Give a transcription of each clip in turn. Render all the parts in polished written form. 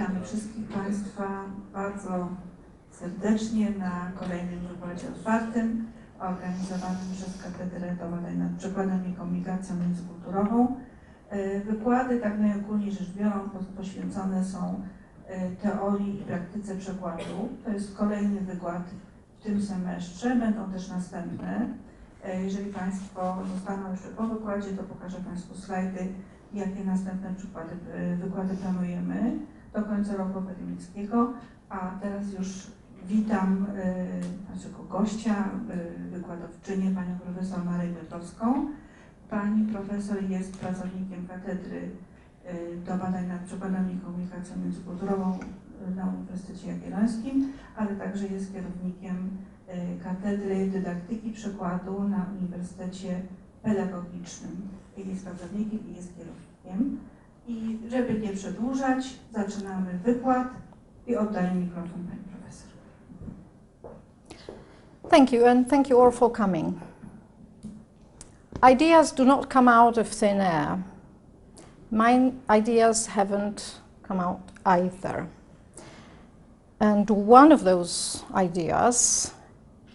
Witamy wszystkich Państwa bardzo serdecznie na kolejnym wykładzie otwartym organizowanym przez Katedrę do Badań nad Przekładem i Komunikacją Międzykulturową. Wykłady, tak najogólniej rzecz biorąc, poświęcone są teorii i praktyce przekładu. To jest kolejny wykład w tym semestrze, będą też następne. Jeżeli Państwo zostaną jeszcze po wykładzie, to pokażę Państwu slajdy, jakie następne wykłady planujemy do końca roku akademickiego. A teraz już witam naszego gościa, wykładowczynię, panią profesor Marię Piotrowską. Pani profesor jest pracownikiem Katedry do Badań nad Przekładem i Komunikacją Międzykulturową na Uniwersytecie Jagiellońskim, ale także jest kierownikiem Katedry Dydaktyki Przekładu na Uniwersytecie Pedagogicznym. Jest pracownikiem i jest kierownikiem. I żeby nie przedłużać, zaczynamy wykład i oddaję mikrofon pani profesor. Thank you, and thank you all for coming. Ideas do not come out of thin air. My ideas haven't come out either. And one of those ideas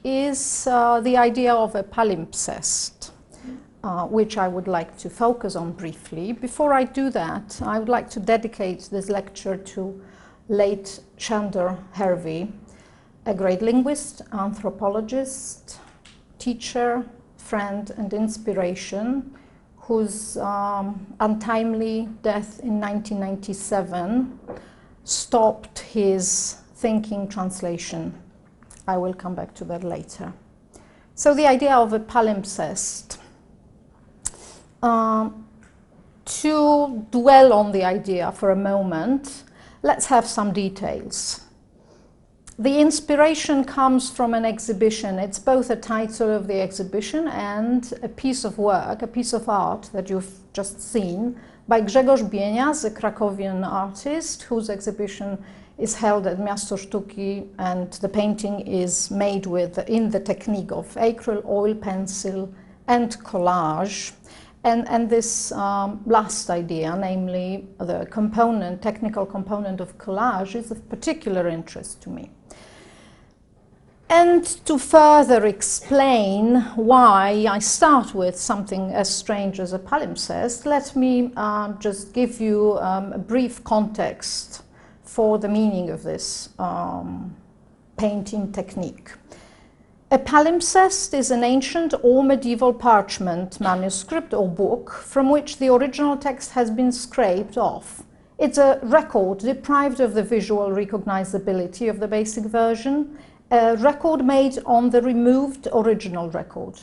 is the idea of a palimpsest, which I would like to focus on briefly. Before I do that, I would like to dedicate this lecture to late Chandler Hervey, a great linguist, anthropologist, teacher, friend, and inspiration, whose untimely death in 1997 stopped his thinking translation. I will come back to that later. So the idea of a palimpsest. To dwell on the idea for a moment, let's have some details. The inspiration comes from an exhibition. It's both a title of the exhibition and a piece of work, a piece of art that you've just seen by Grzegorz Bienias, a Krakowian artist whose exhibition is held at Miasto Sztuki, and the painting is made in the technique of acrylic, oil pencil, and collage. And this last idea, namely the technical component of collage, is of particular interest to me. And to further explain why I start with something as strange as a palimpsest, let me just give you a brief context for the meaning of this painting technique. A palimpsest is an ancient or medieval parchment manuscript or book from which the original text has been scraped off. It's a record deprived of the visual recognizability of the basic version, a record made on the removed original record.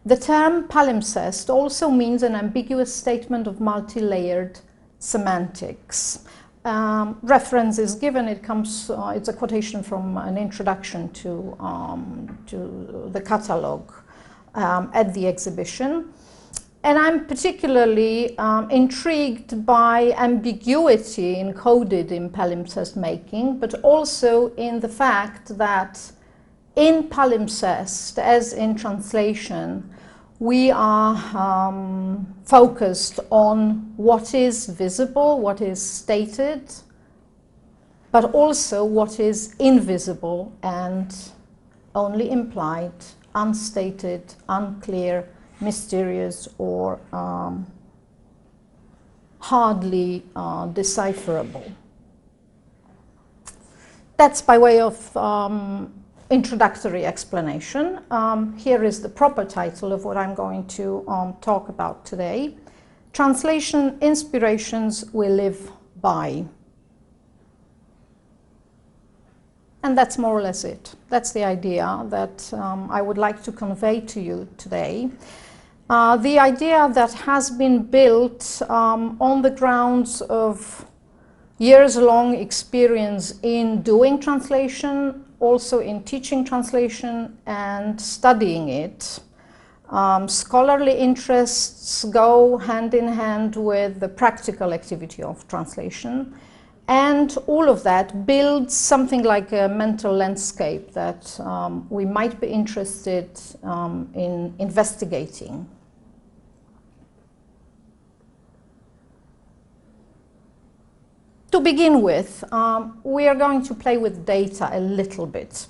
The term palimpsest also means an ambiguous statement of multi-layered semantics. Reference is given. It's a quotation from an introduction to the catalogue at the exhibition. And I'm particularly intrigued by ambiguity encoded in palimpsest making, but also in the fact that in palimpsest, as in translation, we are focused on what is visible, what is stated, but also what is invisible and only implied, unstated, unclear, mysterious, or hardly decipherable. That's by way of introductory explanation. Here is the proper title of what I'm going to talk about today. Translation Inspirations We Live By. And that's more or less it. That's the idea that I would like to convey to you today. The idea that has been built on the grounds of years-long experience in doing translation, also in teaching translation and studying it. Scholarly interests go hand in hand with the practical activity of translation. And all of that builds something like a mental landscape that we might be interested in investigating. to begin with, we are going to play with data a little bit.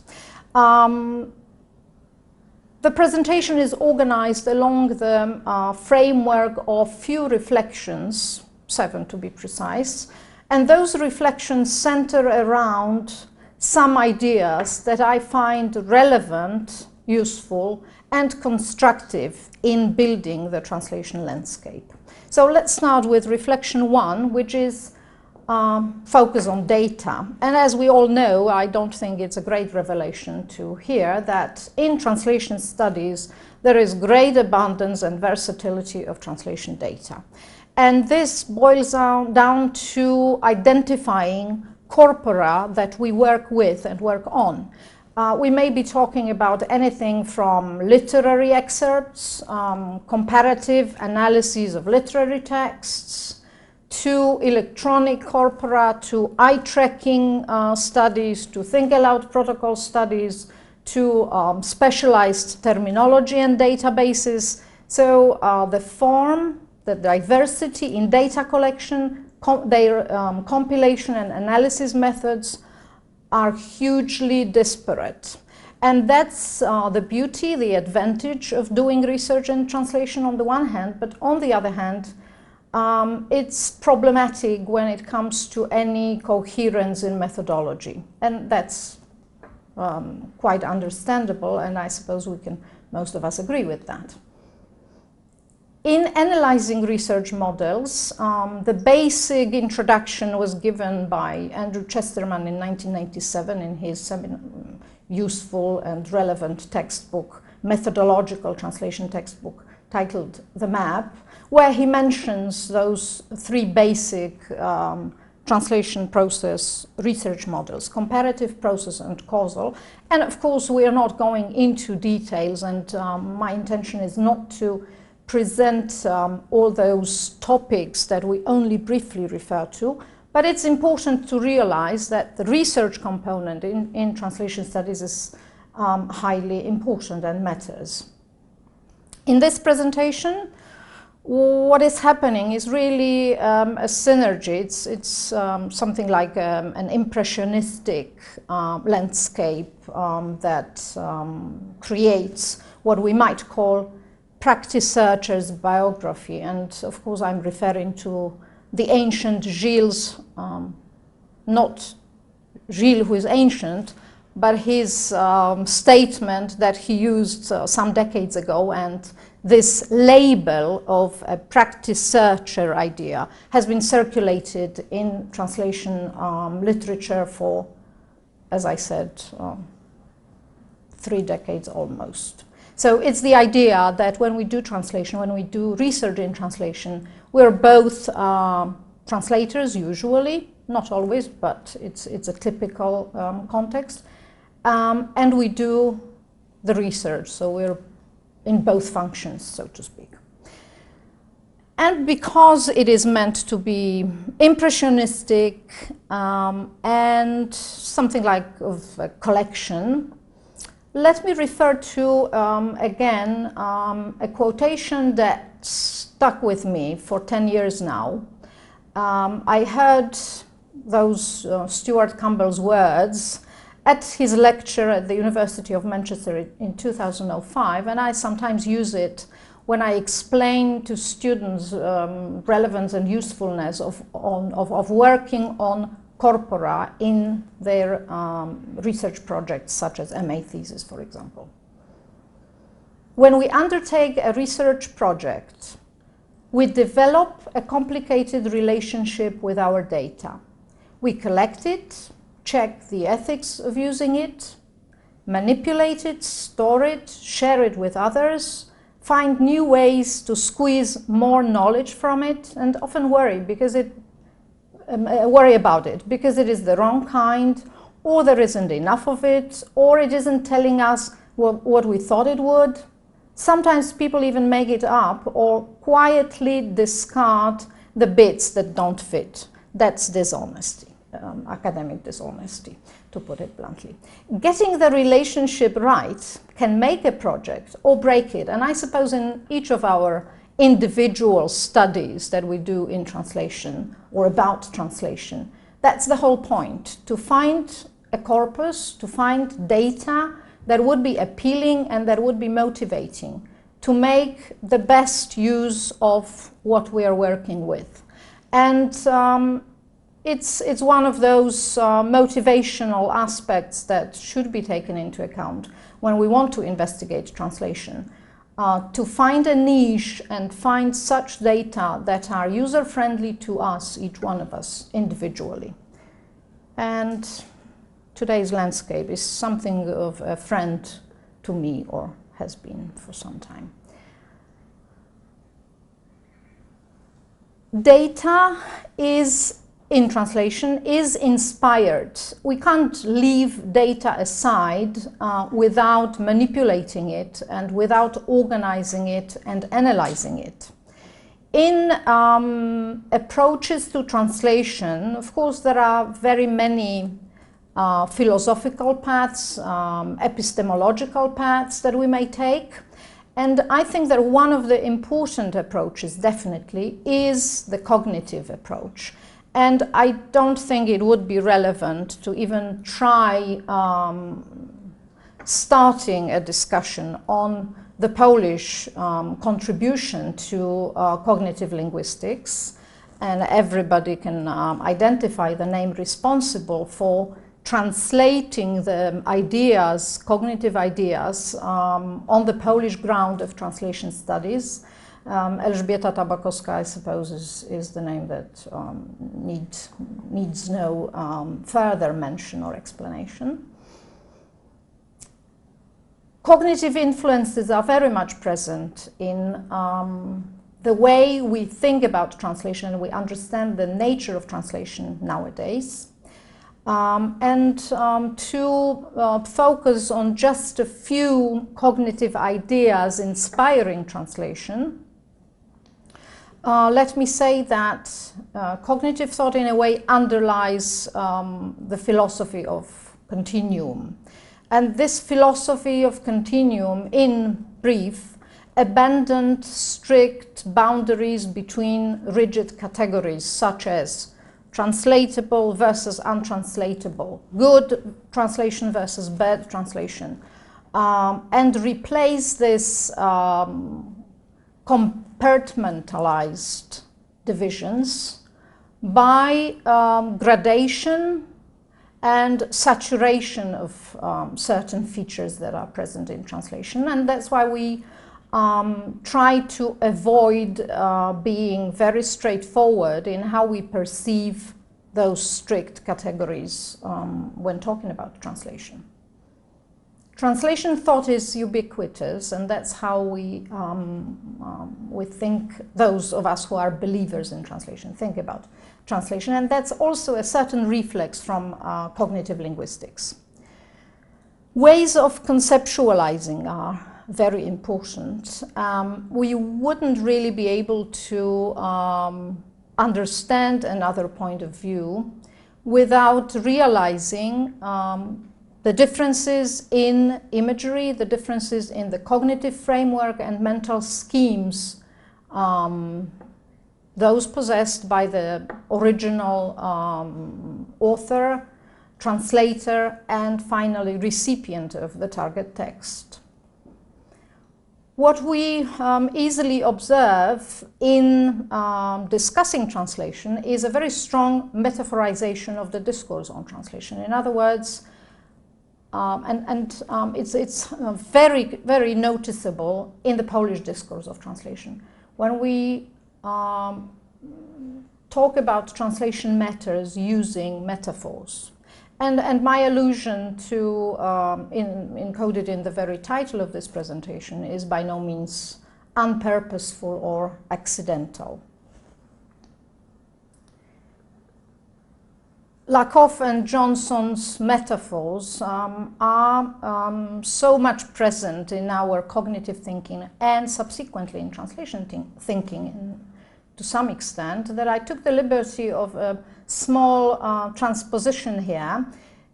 The presentation is organized along the framework of few reflections, 7 to be precise, and those reflections center around some ideas that I find relevant, useful, and constructive in building the translation landscape. So let's start with reflection 1, which is focus on data. And as we all know, I don't think it's a great revelation to hear that in translation studies, there is great abundance and versatility of translation data. And this boils down to identifying corpora that we work with and work on. We may be talking about anything from literary excerpts, comparative analyses of literary texts, to electronic corpora, to eye-tracking studies, to think-aloud protocol studies, to specialized terminology and databases. So the form, the diversity in data collection, their compilation and analysis methods are hugely disparate. And that's the beauty, the advantage of doing research and translation on the one hand, but on the other hand, it's problematic when it comes to any coherence in methodology. And that's quite understandable, and I suppose most of us agree with that. In analyzing research models, the basic introduction was given by Andrew Chesterman in 1997 in his useful and relevant textbook, methodological translation textbook titled The Map, where he mentions those 3 basic translation process research models: comparative, process, and causal. And of course, we are not going into details, and my intention is not to present all those topics that we only briefly refer to, but it's important to realize that the research component in translation studies is highly important and matters. In this presentation, what is happening is really a synergy. It's something like an impressionistic landscape that creates what we might call practice searcher's biography. And of course, I'm referring to the ancient Gilles, not Gilles who is ancient, but his statement that he used some decades ago, and this label of a practice searcher idea has been circulated in translation literature for, as I said, 3 decades almost. So it's the idea that when we do translation, when we do research in translation, we're both translators usually, not always, but it's a typical context, and we do the research, so we're in both functions, so to speak. And because it is meant to be impressionistic and something like of a collection, let me refer to, again, a quotation that stuck with me for 10 years now. I heard those Stuart Campbell's words at his lecture at the University of Manchester in 2005, and I sometimes use it when I explain to students relevance and usefulness of working on corpora in their research projects, such as MA thesis, for example. When we undertake a research project, we develop a complicated relationship with our data. We collect it, check the ethics of using it, manipulate it, store it, share it with others, find new ways to squeeze more knowledge from it, and often worry about it because it is the wrong kind, or there isn't enough of it, or it isn't telling us what we thought it would. Sometimes people even make it up or quietly discard the bits that don't fit. That's dishonesty, academic dishonesty, to put it bluntly. Getting the relationship right can make a project or break it, and I suppose in each of our individual studies that we do in translation or about translation, That's the whole point, to find a corpus, to find data that would be appealing and that would be motivating, to make the best use of what we are working with. And it's one of those motivational aspects that should be taken into account when we want to investigate translation. To find a niche and find such data that are user-friendly to us, each one of us, individually. And today's landscape is something of a friend to me, or has been for some time. Data is, in translation, is inspired. We can't leave data aside without manipulating it and without organizing it and analyzing it. In approaches to translation, of course, there are very many philosophical paths, epistemological paths that we may take. And I think that one of the important approaches, definitely, is the cognitive approach. And I don't think it would be relevant to even try starting a discussion on the Polish contribution to cognitive linguistics. And everybody can identify the name responsible for translating the ideas, cognitive ideas, on the Polish ground of translation studies. Elżbieta Tabakowska, I suppose, is the name that needs no further mention or explanation. Cognitive influences are very much present in the way we think about translation and we understand the nature of translation nowadays. To focus on just a few cognitive ideas inspiring translation, let me say that cognitive thought in a way underlies the philosophy of continuum. And this philosophy of continuum, in brief, abandoned strict boundaries between rigid categories such as translatable versus untranslatable, good translation versus bad translation, and replace this compartmentalized divisions by gradation and saturation of certain features that are present in translation. And that's why we try to avoid being very straightforward in how we perceive those strict categories when talking about translation. Translation thought is ubiquitous, and that's how we think, those of us who are believers in translation, think about translation, and that's also a certain reflex from cognitive linguistics. Ways of conceptualizing are very important. We wouldn't really be able to understand another point of view without realizing the differences in imagery, the differences in the cognitive framework and mental schemes, those possessed by the original author, translator, and finally recipient of the target text. What we easily observe in discussing translation is a very strong metaphorization of the discourse on translation. In other words, it's very, very noticeable in the Polish discourse of translation. When we talk about translation matters using metaphors, and my allusion to, encoded in the very title of this presentation, is by no means unpurposeful or accidental. Lakoff and Johnson's metaphors are so much present in our cognitive thinking and subsequently in translation thinking to some extent that I took the liberty of a small transposition here.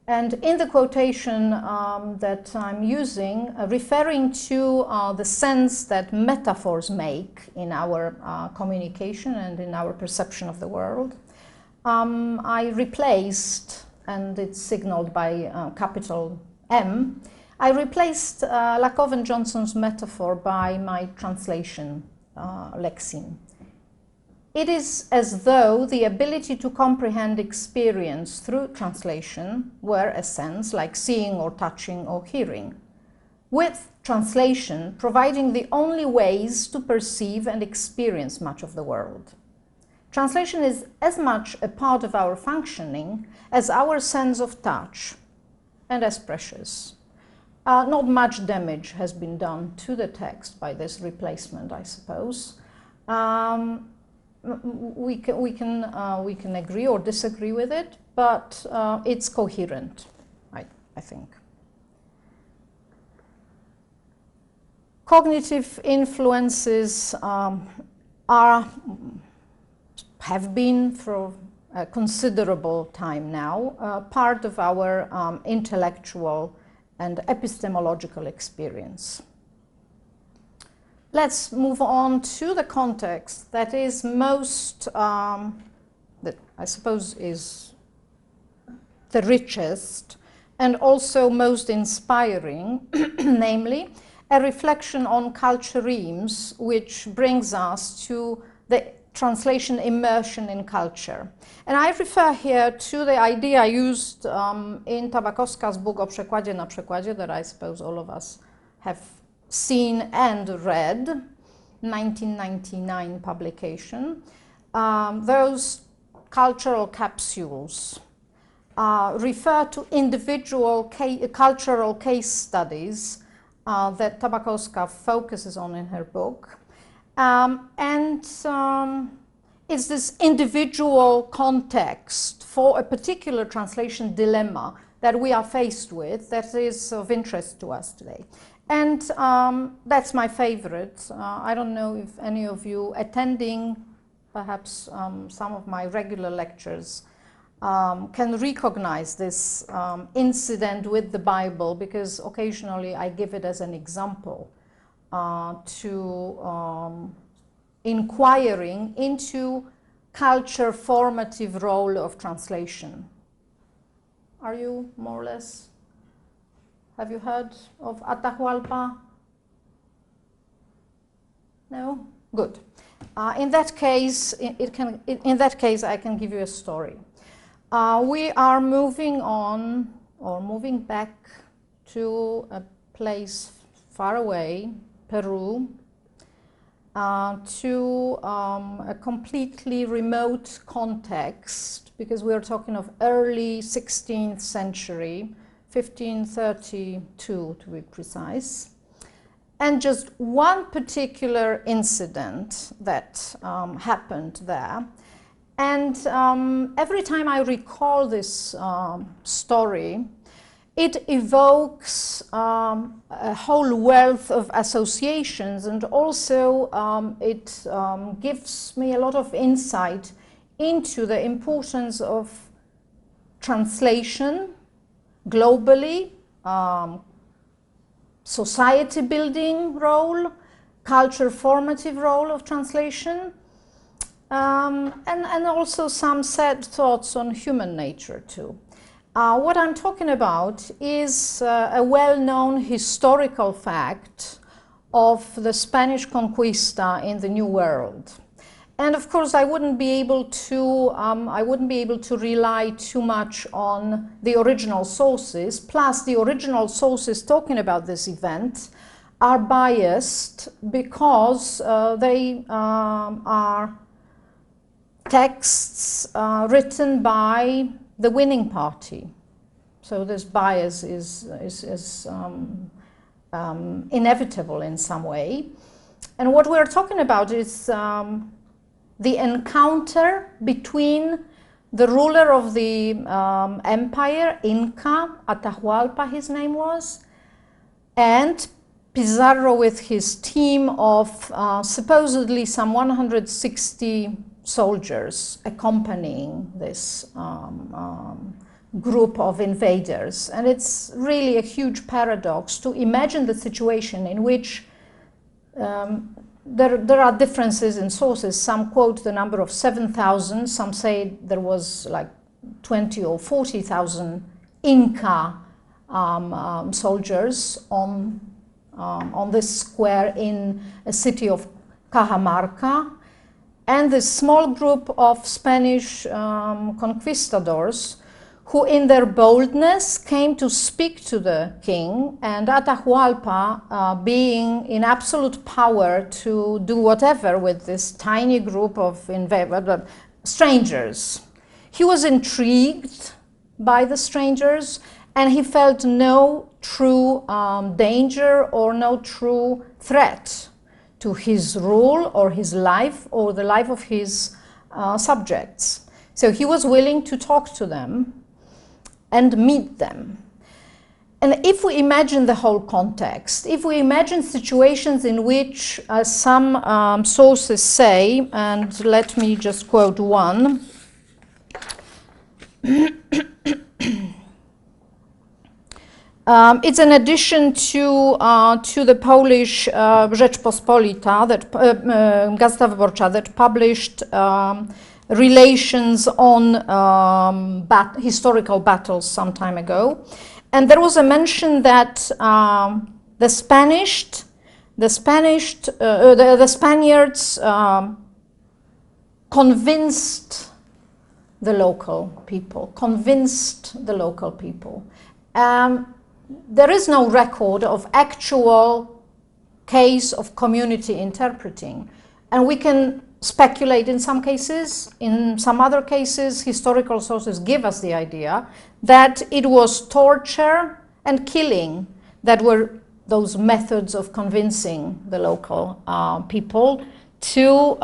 And in the quotation that I'm using, referring to the sense that metaphors make in our communication and in our perception of the world, I replaced, and it's signaled by capital M, I replaced Lakow and Johnson's metaphor by my translation lexeme. It is as though the ability to comprehend experience through translation were a sense like seeing or touching or hearing, with translation providing the only ways to perceive and experience much of the world. Translation is as much a part of our functioning as our sense of touch, and as precious. Not much damage has been done to the text by this replacement, I suppose. We can agree or disagree with it, but it's coherent, I think. Cognitive influences have been for a considerable time now part of our intellectual and epistemological experience. Let's move on to the context that is most, that I suppose is the richest and also most inspiring, namely a reflection on culturemes, which brings us to the translation immersion in culture. And I refer here to the idea I used in Tabakowska's book O przekładzie na przekładzie, that I suppose all of us have seen and read, 1999 publication. Those cultural capsules refer to individual cultural case studies that Tabakowska focuses on in her book. It's this individual context for a particular translation dilemma that we are faced with that is of interest to us today. And that's my favorite. I don't know if any of you attending perhaps some of my regular lectures can recognize this incident with the Bible, because occasionally I give it as an example to inquiring into culture formative role of translation. Are you more or less, have you heard of Atahualpa? No? Good. In that case, in that case, I can give you a story. We are moving on, or moving back to a place far away, Peru, to a completely remote context, because we are talking of early 16th century, 1532 to be precise. And just one particular incident that happened there. And every time I recall this story, it evokes a whole wealth of associations, and also it gives me a lot of insight into the importance of translation globally, society building role, culture formative role of translation, and also some sad thoughts on human nature too. What I'm talking about is a well-known historical fact of the Spanish conquista in the New World. And of course, I wouldn't be able to rely too much on the original sources. Plus, the original sources talking about this event are biased because they are texts written by the winning party. So this bias is inevitable in some way. And what we're talking about is the encounter between the ruler of the empire, Inca, Atahualpa his name was, and Pizarro with his team of supposedly some 160 soldiers accompanying this group of invaders. And it's really a huge paradox to imagine the situation in which there are differences in sources. Some quote the number of 7,000. Some say there was like 20 or 40,000 Inca soldiers on this square in a city of Cajamarca. And this small group of Spanish conquistadors who in their boldness came to speak to the king, and Atahualpa, being in absolute power to do whatever with this tiny group of strangers. He was intrigued by the strangers, and he felt no true danger or no true threat to his rule or his life or the life of his subjects. So he was willing to talk to them and meet them. And if we imagine the whole context, if we imagine situations in which some sources say, and let me just quote one, it's an addition to the Polish Rzeczpospolita, that Gazeta Wyborcza, that published relations on historical battles some time ago, and there was a mention that the Spaniards convinced the local people. There is no record of actual case of community interpreting, and we can speculate in some cases. In some other cases, historical sources give us the idea that it was torture and killing that were those methods of convincing the local people to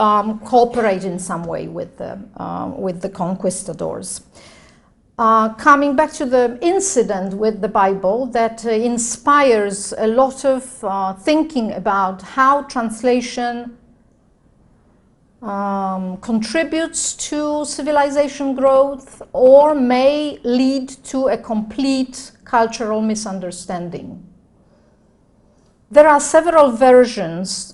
cooperate in some way with the conquistadors. Coming back to the incident with the Bible that inspires a lot of thinking about how translation contributes to civilization growth or may lead to a complete cultural misunderstanding. There are several versions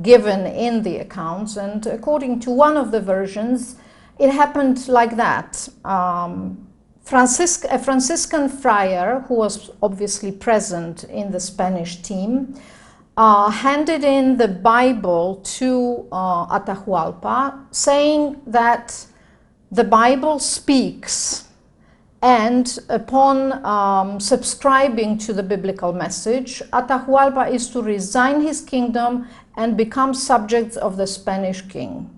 given in the accounts, and according to one of the versions, it happened like that. A Franciscan friar, who was obviously present in the Spanish team, handed in the Bible to Atahualpa, saying that the Bible speaks, and upon subscribing to the biblical message, Atahualpa is to resign his kingdom and become subject of the Spanish king.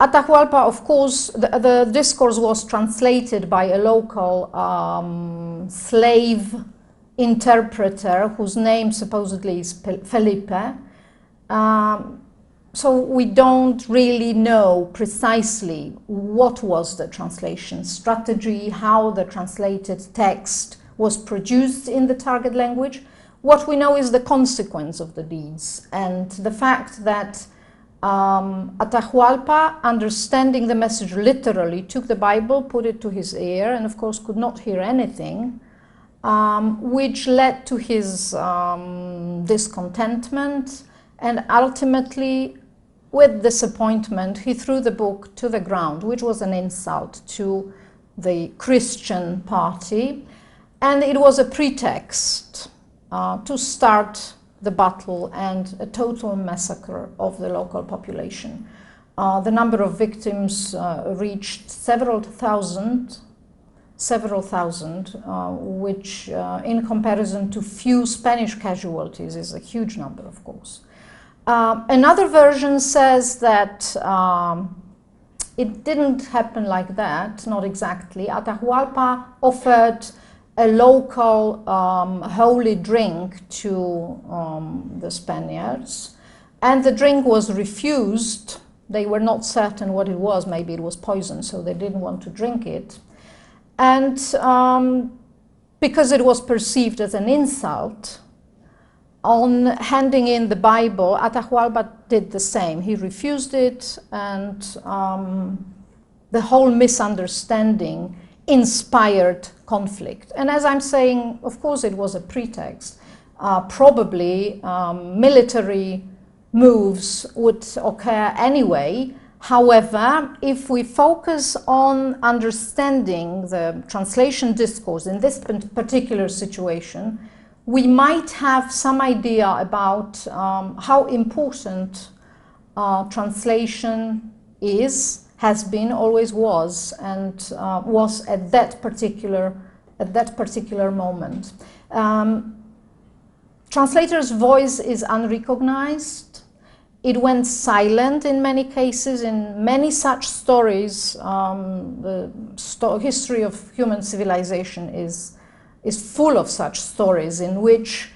Atahualpa, of course, the discourse was translated by a local slave interpreter whose name supposedly is Felipe. So we don't really know precisely what was the translation strategy, how the translated text was produced in the target language. What we know is the consequence of the deeds and the fact that Atahualpa, understanding the message literally, took the Bible, put it to his ear, and of course could not hear anything, which led to his discontentment, and ultimately, with disappointment, he threw the book to the ground, which was an insult to the Christian party, and it was a pretext to start the battle and a total massacre of the local population. The number of victims reached several thousand, which in comparison to few Spanish casualties is a huge number, of course. Another version says that it didn't happen like that, not exactly. Atahualpa offered a local holy drink to the Spaniards, and the drink was refused. They were not certain what it was. Maybe it was poison, so they didn't want to drink it. And because it was perceived as an insult, on handing in the Bible, Atahualpa did the same. He refused it, and the whole misunderstanding inspired conflict. And as I'm saying, of course it was a pretext. Probably military moves would occur anyway. However, if we focus on understanding the translation discourse in this particular situation, we might have some idea about how important translation is, has been, always was, and was at that particular moment. Translator's voice is unrecognized. It went silent in many cases. In many such stories, the history of human civilization is full of such stories in which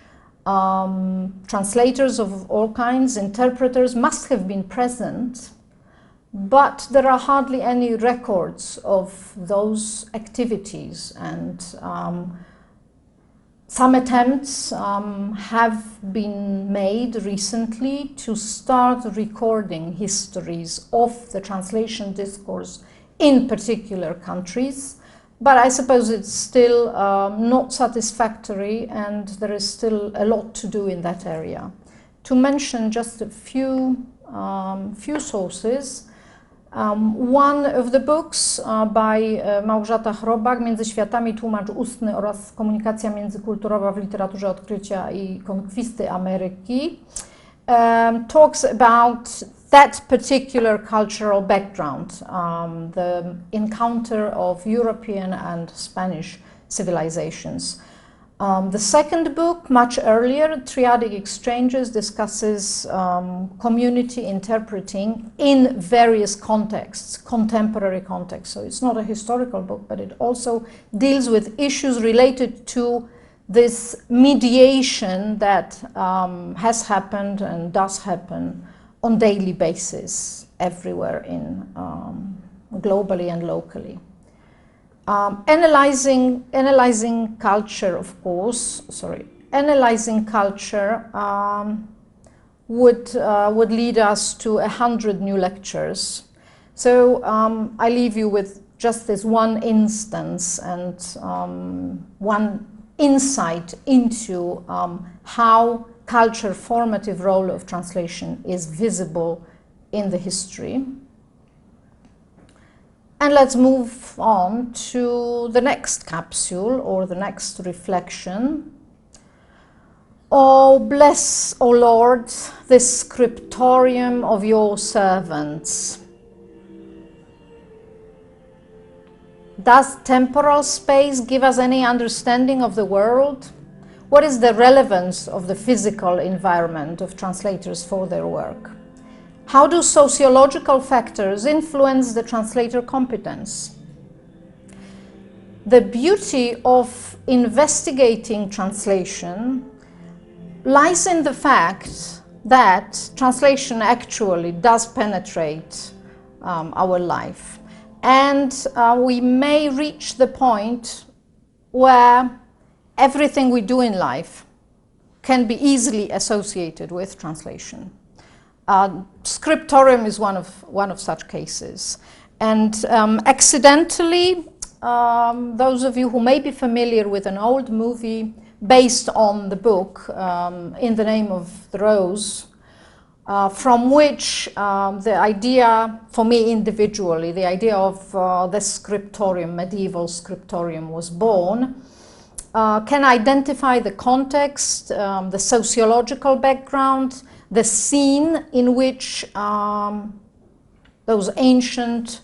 translators of all kinds, interpreters, must have been present, but there are hardly any records of those activities, and some attempts have been made recently to start recording histories of the translation discourse in particular countries, but I suppose it's still not satisfactory, and there is still a lot to do in that area. To mention just a few sources, one of the books by Małgorzata Chrobak, Między światami, tłumacz ustny oraz komunikacja międzykulturowa w literaturze odkrycia i konkwisty Ameryki, talks about that particular cultural background, the encounter of European and Spanish civilizations. The second book, much earlier, Triadic Exchanges, discusses community interpreting in various contexts, contemporary contexts. So it's not a historical book, but it also deals with issues related to this mediation that has happened and does happen on daily basis everywhere in globally and locally. Analyzing culture, of course. Analyzing culture would lead us to 100 new lectures. So I leave you with just this one instance and one insight into how culture formative role of translation is visible in the history. And let's move on to the next capsule or the next reflection. Oh, bless, O Lord, this scriptorium of your servants. Does temporal space give us any understanding of the world? What is the relevance of the physical environment of translators for their work? How do sociological factors influence the translator competence? The beauty of investigating translation lies in the fact that translation actually does penetrate our life. And we may reach the point where everything we do in life can be easily associated with translation. Scriptorium is one of such cases, and accidentally, those of you who may be familiar with an old movie based on the book In the Name of the Rose, from which the idea, for me individually, the idea of the scriptorium, medieval scriptorium, was born. Can identify the context, the sociological background, the scene in which those ancient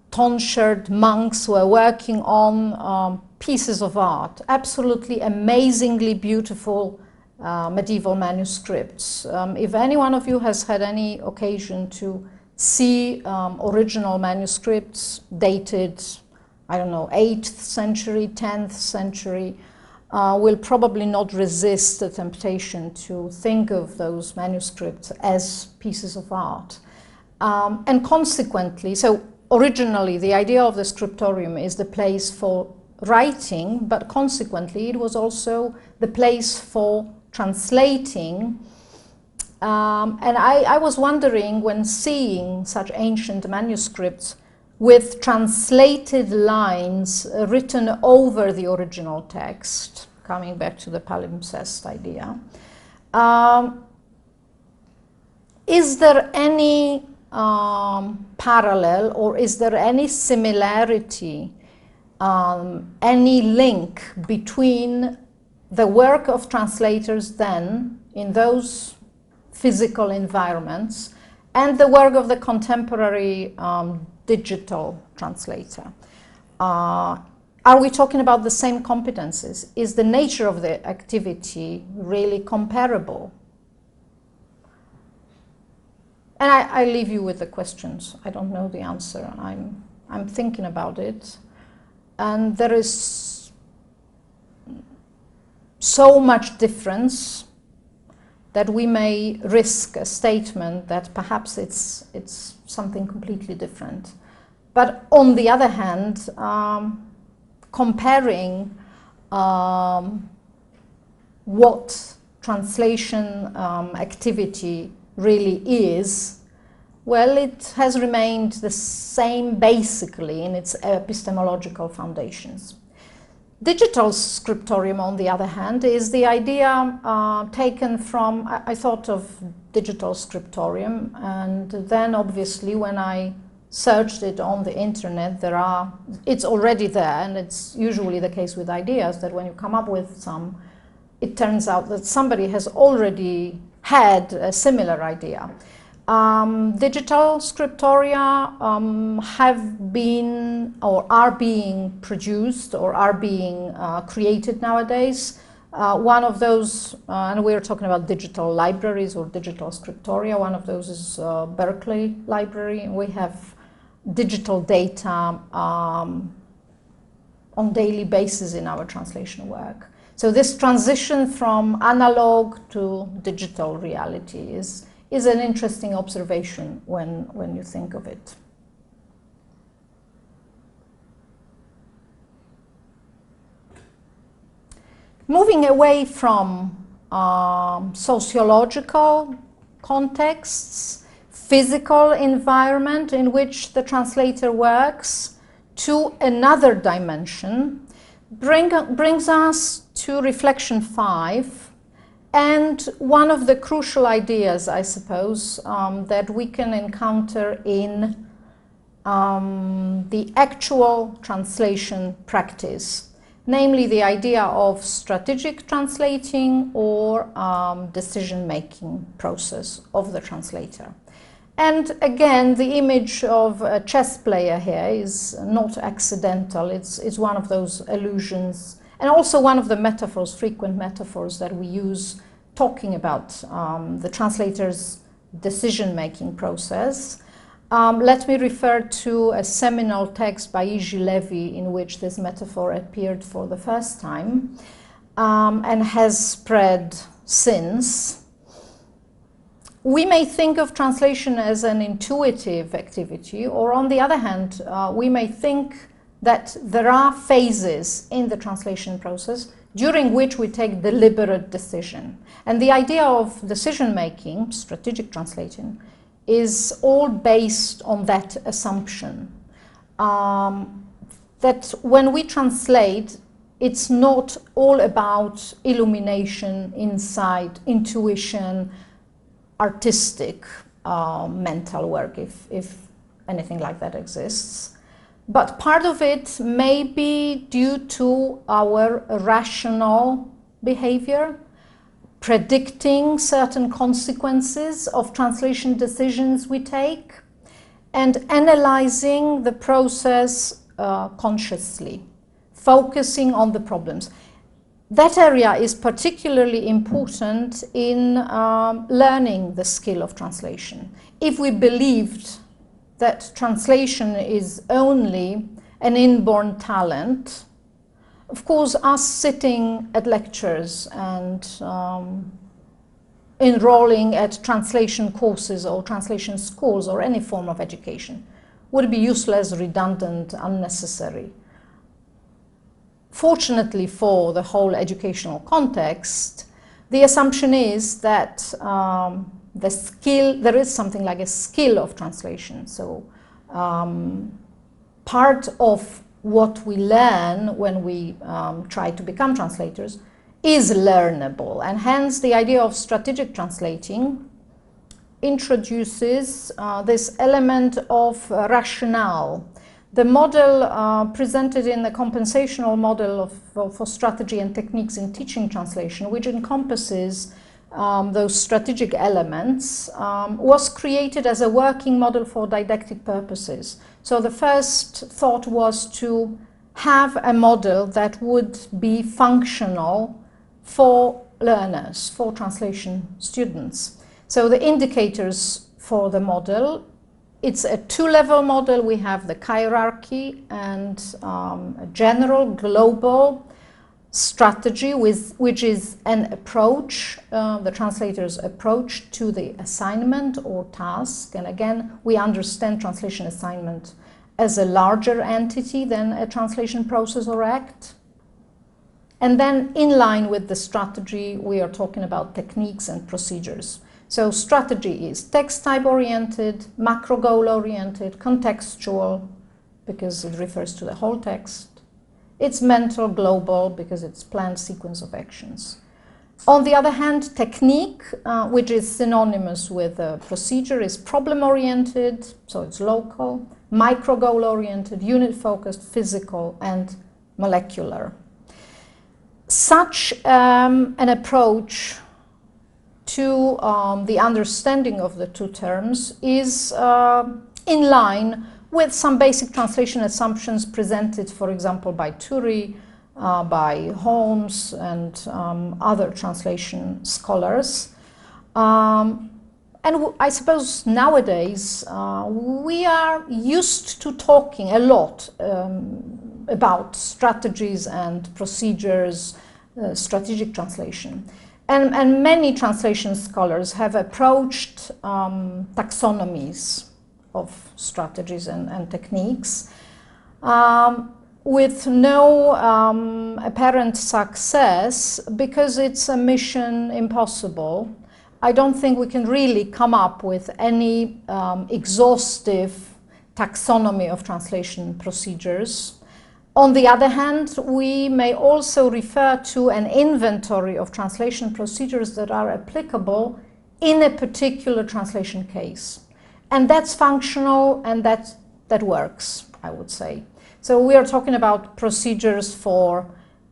tonsured monks were working on pieces of art, absolutely amazingly beautiful medieval manuscripts. If any one of you has had any occasion to see original manuscripts dated, I don't know, 8th century, 10th century, will probably not resist the temptation to think of those manuscripts as pieces of art. And consequently, so originally the idea of the scriptorium is the place for writing, but consequently it was also the place for translating. And I was wondering, when seeing such ancient manuscripts with translated lines written over the original text, coming back to the palimpsest idea, is there any parallel, or is there any similarity, any link between the work of translators then in those physical environments and the work of the contemporary digital translator? Are we talking about the same competences? Is the nature of the activity really comparable? And I leave you with the questions. I don't know the answer. I'm thinking about it. And there is so much difference that we may risk a statement that perhaps it's something completely different. But on the other hand, comparing what translation activity really is, well, it has remained the same basically in its epistemological foundations. Digital scriptorium, on the other hand, is the idea taken from, I thought of digital scriptorium, and then obviously when I searched it on the internet, it's already there, and it's usually the case with ideas that when you come up with some, it turns out that somebody has already had a similar idea. Digital scriptoria have been or are being produced or are being created nowadays. One of those, and we're talking about digital libraries or digital scriptoria, one of those is Berkeley Library. We have digital data on daily basis in our translation work. So this transition from analog to digital reality is an interesting observation when you think of it. Moving away from sociological contexts, physical environment in which the translator works, to another dimension, brings us to reflection 5, and one of the crucial ideas, I suppose, that we can encounter in the actual translation practice, namely the idea of strategic translating or decision-making process of the translator. And again, the image of a chess player here is not accidental. It's one of those allusions, and also one of the metaphors, frequent metaphors that we use talking about the translator's decision-making process. Let me refer to a seminal text by Iji Levi in which this metaphor appeared for the first time and has spread since. We may think of translation as an intuitive activity, or on the other hand, we may think that there are phases in the translation process during which we take deliberate decision. And the idea of decision-making, strategic translating, is all based on that assumption. That when we translate, it's not all about illumination, insight, intuition, artistic mental work, if anything like that exists. But part of it may be due to our rational behavior, predicting certain consequences of translation decisions we take, and analyzing the process consciously, focusing on the problems. That area is particularly important in learning the skill of translation. If we believed that translation is only an inborn talent, of course, us sitting at lectures and enrolling at translation courses or translation schools or any form of education would be useless, redundant, unnecessary. Fortunately for the whole educational context, the assumption is that there is something like a skill of translation. So part of what we learn when we try to become translators is learnable, and hence the idea of strategic translating introduces this element of rationale. The model presented in the compensational model for strategy and techniques in teaching translation, which encompasses those strategic elements, was created as a working model for didactic purposes. So the first thought was to have a model that would be functional for learners, for translation students. So the indicators for the model, it's a two-level model. We have the hierarchy and a general, global strategy, which is an approach, the translator's approach to the assignment or task. And again, we understand translation assignment as a larger entity than a translation process or act. And then in line with the strategy, we are talking about techniques and procedures. So strategy is text type oriented, macro goal oriented, contextual, because it refers to the whole text. It's mental, global, because it's planned sequence of actions. On the other hand, technique, which is synonymous with procedure, is problem-oriented, so it's local, micro-goal-oriented, unit-focused, physical, and molecular. Such an approach to the understanding of the two terms is in line with some basic translation assumptions presented, for example, by Turi, by Holmes, and other translation scholars. And I suppose nowadays we are used to talking a lot about strategies and procedures, strategic translation. And many translation scholars have approached taxonomies of strategies and techniques with no apparent success, because it's a mission impossible. I don't think we can really come up with any exhaustive taxonomy of translation procedures. On the other hand, we may also refer to an inventory of translation procedures that are applicable in a particular translation case. And that's functional, and that works, I would say. So we are talking about procedures for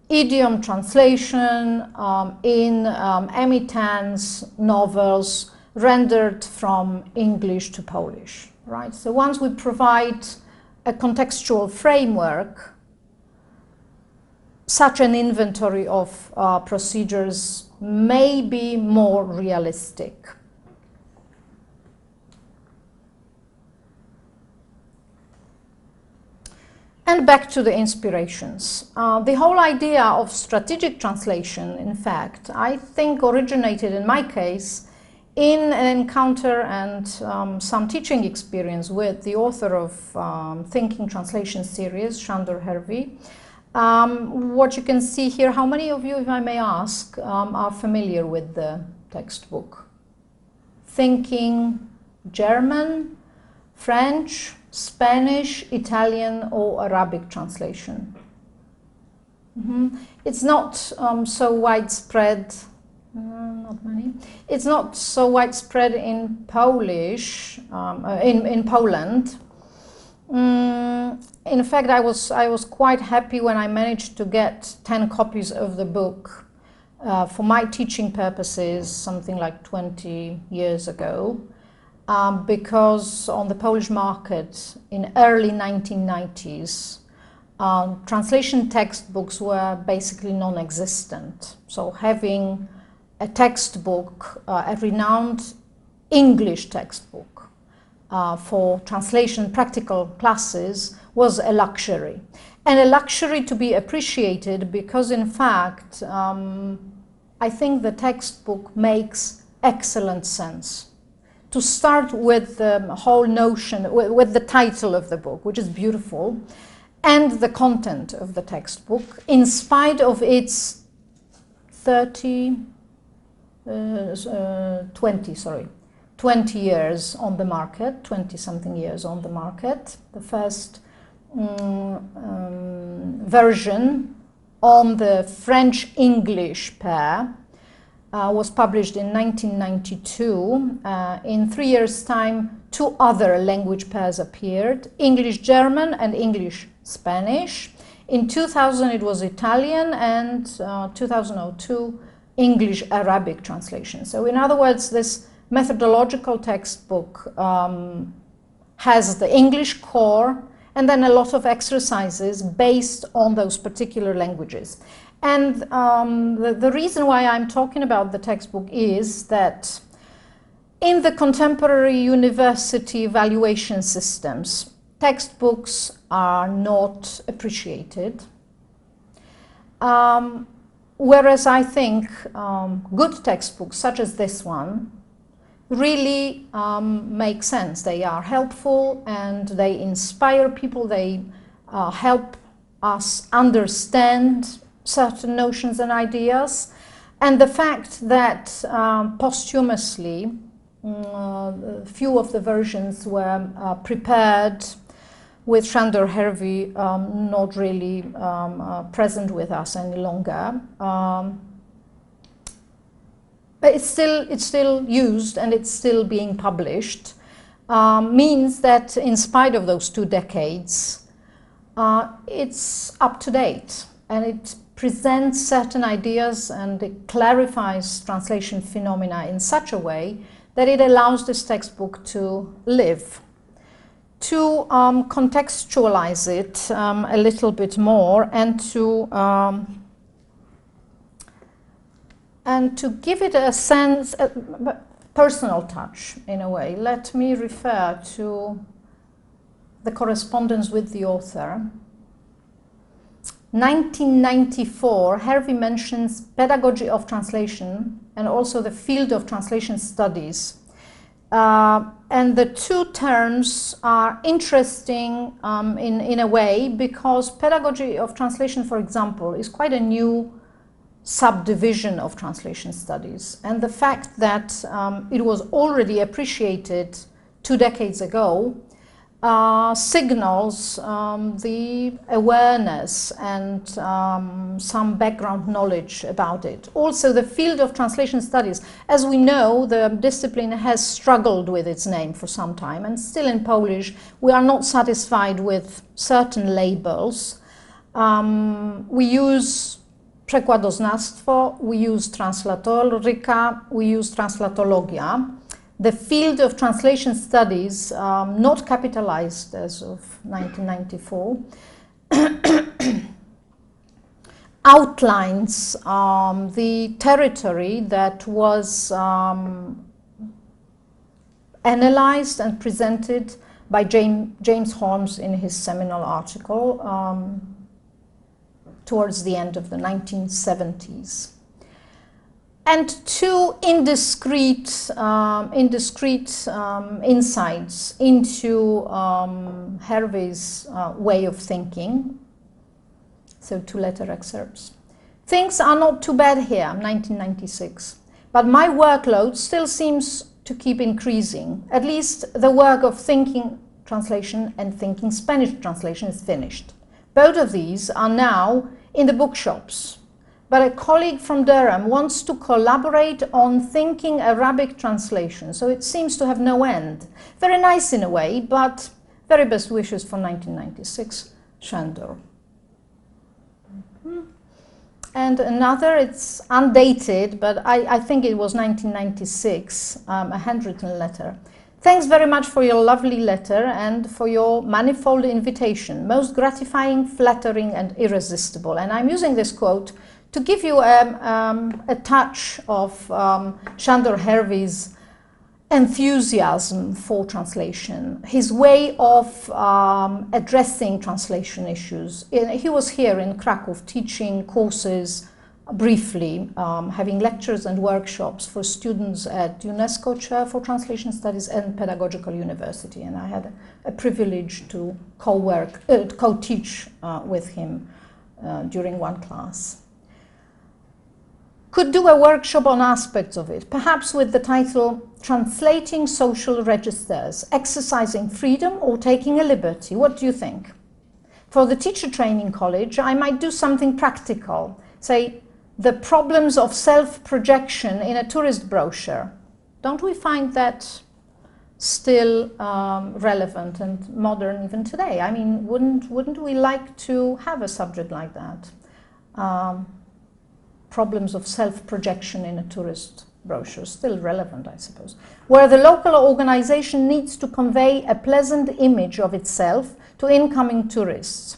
idiom translation in Emmy Tan's novels rendered from English to Polish, right? So once we provide a contextual framework, such an inventory of procedures may be more realistic. And back to the inspirations. The whole idea of strategic translation, in fact, I think originated in my case in an encounter and some teaching experience with the author of Thinking Translation series, Shandor Hervey. What you can see here, how many of you, if I may ask, are familiar with the textbook? Thinking German, French, Spanish, Italian, or Arabic translation. It's not so widespread, not many. It's not so widespread in Polish, in Poland. In fact, I was quite happy when I managed to get 10 copies of the book for my teaching purposes, something like 20 years ago. Because on the Polish market in early 1990s, translation textbooks were basically non-existent. So having a textbook, a renowned English textbook for translation practical classes was a luxury. And a luxury to be appreciated because, in fact, I think the textbook makes excellent sense. To start with the whole notion, with the title of the book, which is beautiful, and the content of the textbook, in spite of its 20 years on the market, 20-something years on the market. The first version on the French-English pair was published in 1992. In 3 years' time, 2 other language pairs appeared, English-German and English-Spanish. In 2000, it was Italian, and 2002, English-Arabic translation. So in other words, this methodological textbook has the English core and then a lot of exercises based on those particular languages. And the reason why I'm talking about the textbook is that in the contemporary university evaluation systems, textbooks are not appreciated. Whereas I think good textbooks, such as this one, really make sense. They are helpful and they inspire people. They help us understand certain notions and ideas. And the fact that posthumously, few of the versions were prepared with Sándor Hervey not really present with us any longer. But it's still used and it's still being published, means that in spite of those 2 decades, it's up to date and it presents certain ideas and it clarifies translation phenomena in such a way that it allows this textbook to live. To contextualize it a little bit more and to give it a sense, a personal touch in a way, let me refer to the correspondence with the author. 1994, Hervey mentions pedagogy of translation and also the field of translation studies. And the 2 terms are interesting in a way because pedagogy of translation, for example, is quite a new subdivision of translation studies. And the fact that it was already appreciated 2 decades ago signals the awareness and some background knowledge about it. Also, the field of translation studies, as we know, the discipline has struggled with its name for some time, and still in Polish we are not satisfied with certain labels. We use przekładoznawstwo, we use translatoryka, we use translatologia. The field of translation studies, not capitalized as of 1994, outlines the territory that was analyzed and presented by James Holmes in his seminal article towards the end of the 1970s. And 2 indiscreet insights into Hervey's way of thinking. So 2 letter excerpts. Things are not too bad here, 1996, but my workload still seems to keep increasing. At least the work of thinking translation and thinking Spanish translation is finished. Both of these are now in the bookshops. But a colleague from Durham wants to collaborate on thinking Arabic translation, so it seems to have no end. Very nice in a way, but very best wishes for 1996, Sándor. And another, it's undated, but I think it was 1996, a handwritten letter. Thanks very much for your lovely letter and for your manifold invitation. Most gratifying, flattering, and irresistible. And I'm using this quote to give you a touch of Sándor Hervey's enthusiasm for translation, his way of addressing translation issues. He was here in Krakow teaching courses briefly, having lectures and workshops for students at UNESCO Chair for Translation Studies and Pedagogical University, and I had a privilege to co-teach with him during one class. Could do a workshop on aspects of it, perhaps with the title Translating Social Registers, Exercising Freedom or Taking a Liberty. What do you think? For the teacher training college, I might do something practical, say the problems of self-projection in a tourist brochure. Don't we find that still relevant and modern even today? I mean, wouldn't we like to have a subject like that? Problems of self-projection in a tourist brochure, still relevant, I suppose. Where the local organization needs to convey a pleasant image of itself to incoming tourists.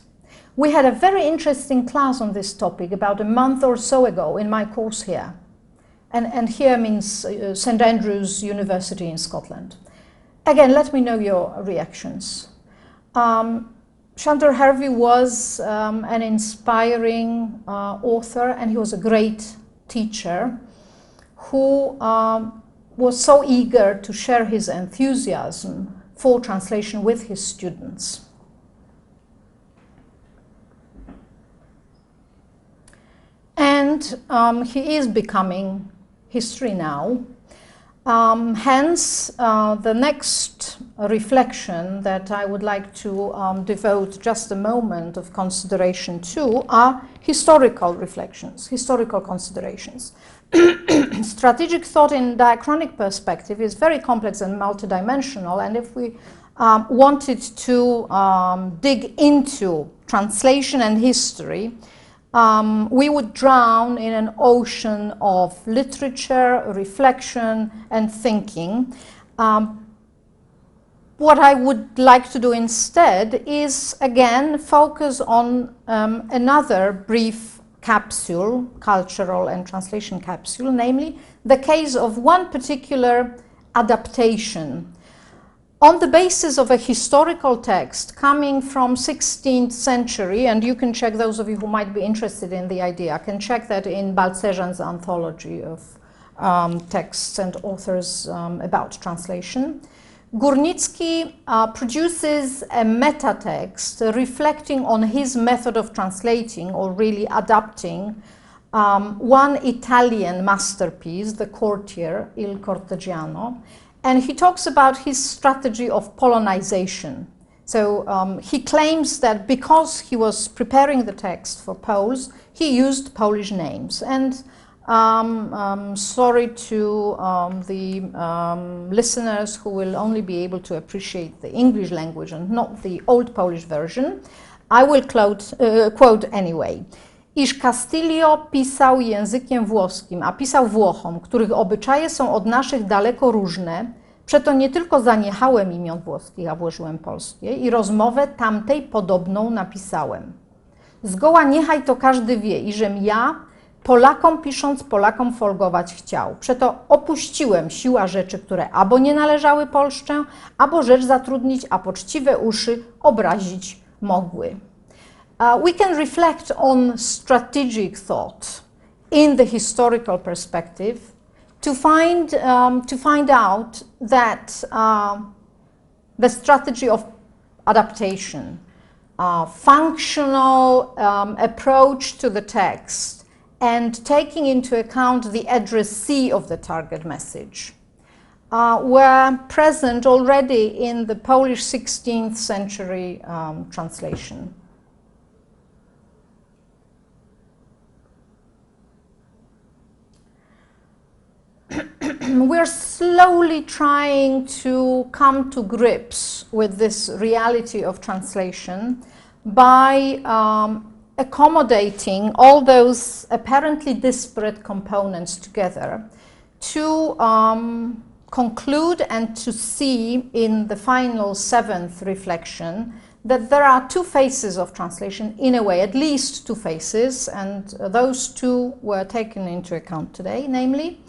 We had a very interesting class on this topic about a month or so ago in my course here. And here means St. Andrews University in Scotland. Again, let me know your reactions. Chantal Hervey was an inspiring author, and he was a great teacher who was so eager to share his enthusiasm for translation with his students. And he is becoming history now. Hence, the next reflection that I would like to devote just a moment of consideration to are historical reflections, historical considerations. Strategic thought in diachronic perspective is very complex and multidimensional, and if we wanted to dig into translation and history, we would drown in an ocean of literature, reflection, and thinking. What I would like to do instead is, again, focus on another brief capsule, cultural and translation capsule, namely the case of one particular adaptation on the basis of a historical text coming from 16th century, and you can check, those of you who might be interested in the idea, can check that in Balcerzan's anthology of texts and authors about translation. Górnicki produces a meta-text reflecting on his method of translating, or really adapting, one Italian masterpiece, The Courtier, Il Cortegiano, and he talks about his strategy of Polonization. So he claims that because he was preparing the text for Poles, he used Polish names. And sorry to the listeners who will only be able to appreciate the English language and not the Old Polish version, I will quote anyway. Iż Castillo pisał językiem włoskim, a pisał Włochom, których obyczaje są od naszych daleko różne, przeto nie tylko zaniechałem imion włoskich, a włożyłem polskie, i rozmowę tamtej podobną napisałem. Zgoła niechaj to każdy wie, iżem ja, Polakom pisząc, Polakom folgować chciał. Przeto opuściłem siła rzeczy, które abo nie należały Polszczę, abo rzecz zatrudnić, a poczciwe uszy obrazić mogły. We can reflect on strategic thought in the historical perspective to find out that the strategy of adaptation, functional approach to the text, and taking into account the addressee of the target message were present already in the Polish 16th century translation. We're slowly trying to come to grips with this reality of translation by accommodating all those apparently disparate components together to conclude and to see in the final seventh reflection that there are two phases of translation, in a way, at least two phases, and those two were taken into account today, namely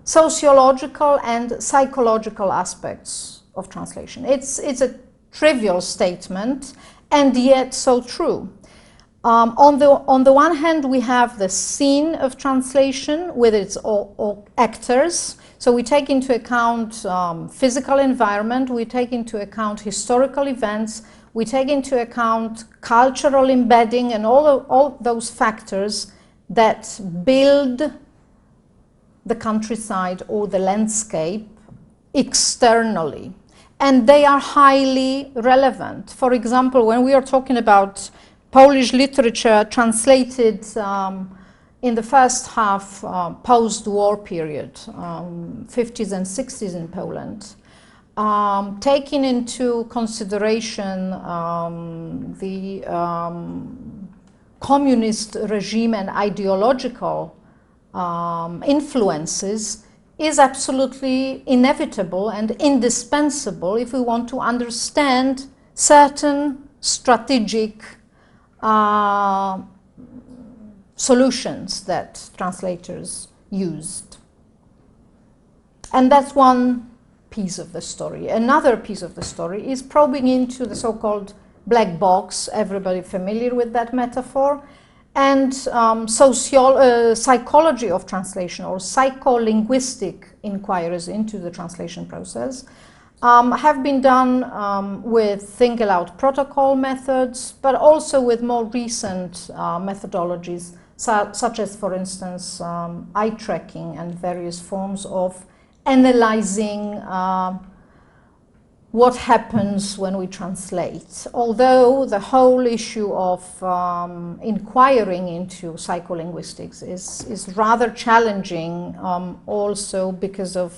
sociological and psychological aspects of translation. It's a trivial statement, and yet so true. On the one hand, we have the scene of translation with its all actors. So we take into account physical environment, we take into account historical events, we take into account cultural embedding and all those factors that build the countryside or the landscape externally. And they are highly relevant. For example, when we are talking about Polish literature translated in the first half post-war period, 50s and 60s in Poland, taking into consideration the communist regime and ideological influences is absolutely inevitable and indispensable if we want to understand certain strategic solutions that translators used. And that's one piece of the story. Another piece of the story is probing into the so-called black box, everybody familiar with that metaphor, and psychology of translation, or psycholinguistic inquiries into the translation process, have been done with think aloud protocol methods, but also with more recent methodologies, such as, for instance, eye tracking and various forms of analyzing what happens when we translate. Although the whole issue of inquiring into psycholinguistics is rather challenging, also because of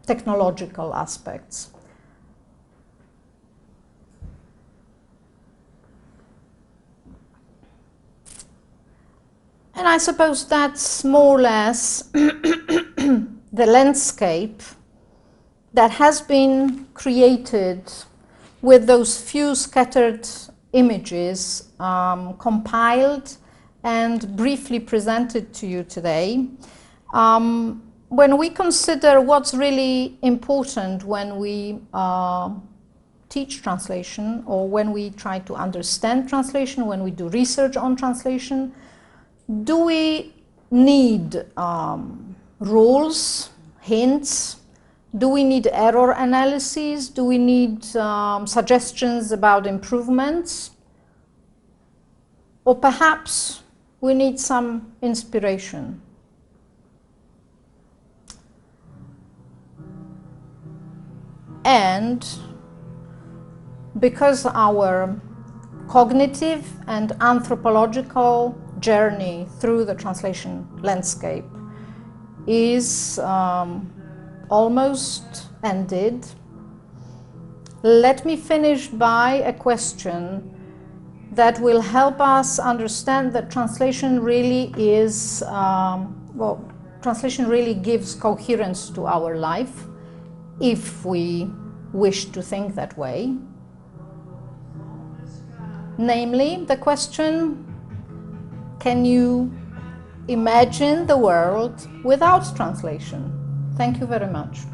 technological aspects. And I suppose that's more or less the landscape that has been created with those few scattered images compiled and briefly presented to you today. When we consider what's really important when we teach translation, or when we try to understand translation, when we do research on translation, do we need rules, hints? Do we need error analyses? Do we need suggestions about improvements? Or perhaps we need some inspiration? And because our cognitive and anthropological journey through the translation landscape is almost ended, let me finish by a question that will help us understand that translation really is, translation really gives coherence to our life, if we wish to think that way. Namely, the question, can you imagine the world without translation? Thank you very much.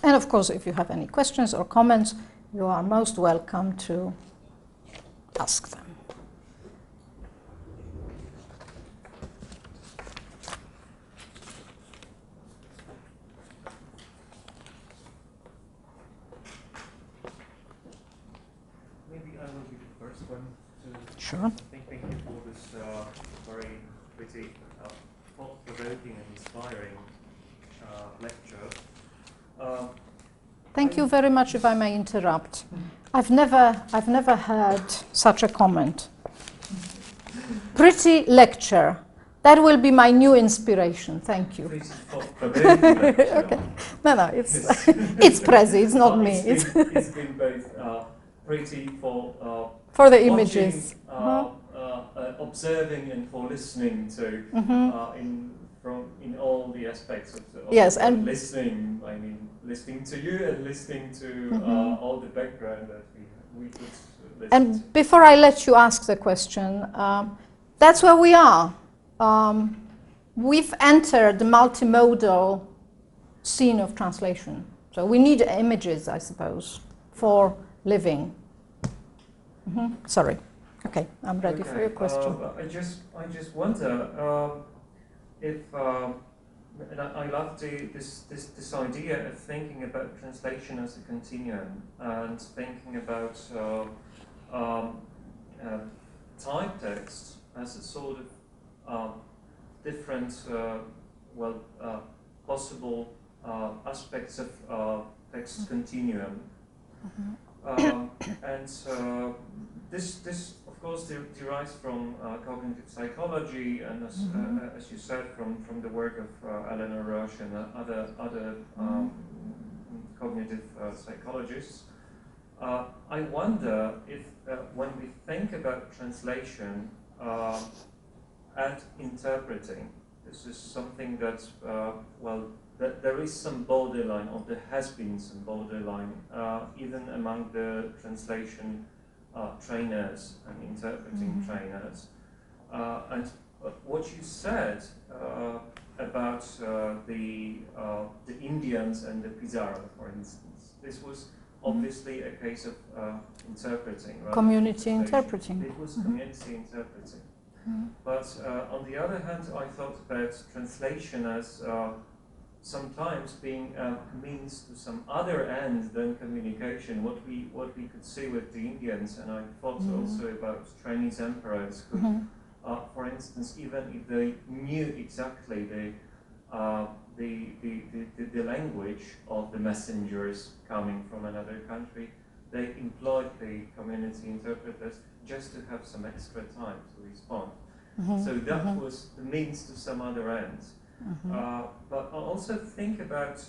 And of course, if you have any questions or comments, you are most welcome to ask them. Maybe I will be the first one to Sure. thank you for this very pretty, thought-provoking and inspiring lecture. Thank you very much, if I may interrupt. I've never heard such a comment. Pretty lecture. That will be my new inspiration. Thank you. Pretty thought-provoking lecture. Okay. No, it's Prezi, it's not me. It's been both pretty for the watching, images. observing, and for listening to in all the aspects of yes, and listening. I mean, listening to you and listening to all the background that we could listen and to. Before I let you ask the question, that's where we are. We've entered the multimodal scene of translation. So we need images, I suppose, for living. Sorry. Okay, I'm ready for your question. I just wonder if and I love this idea of thinking about translation as a continuum and thinking about type text as a sort of different possible aspects of text continuum. And this of course derives from cognitive psychology, and as you said, from the work of Eleanor Roche and other cognitive psychologists. I wonder if when we think about translation and interpreting, this is something that, there is some borderline, or there has been some borderline, even among the translation trainers and interpreting trainers. And what you said about the Indians and the Pizarro, for instance, this was obviously a case of interpreting. Community interpreting. It was community interpreting. But on the other hand, I thought about translation as sometimes being a means to some other end than communication. What we could see with the Indians, and I thought also about Chinese emperors who, for instance, even if they knew exactly the language of the messengers coming from another country, they employed the community interpreters just to have some extra time to respond. So that was the means to some other end. But I also think about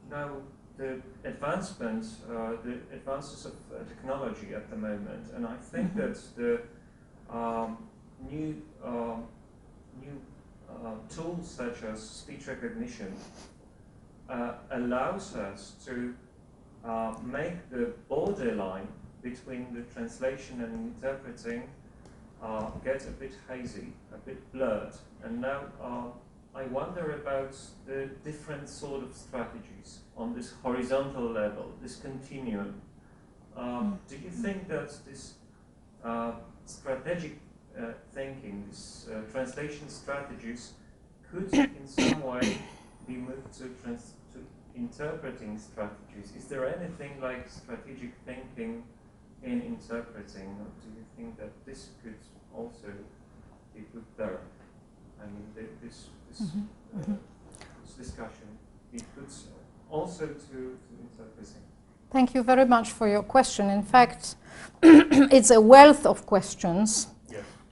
now the advances of technology at the moment, and I think that the new tools such as speech recognition allows us to make the borderline between the translation and interpreting get a bit hazy, a bit blurred. And now I wonder about the different sort of strategies on this horizontal level, this continuum. Do you think that this strategic thinking, these translation strategies could in some way be moved to interpreting strategies? Is there anything like strategic thinking in interpreting, or do you think that this could also be put there? I mean, this discussion, it could also to interpreting. Thank you very much for your question. In fact, it's a wealth of questions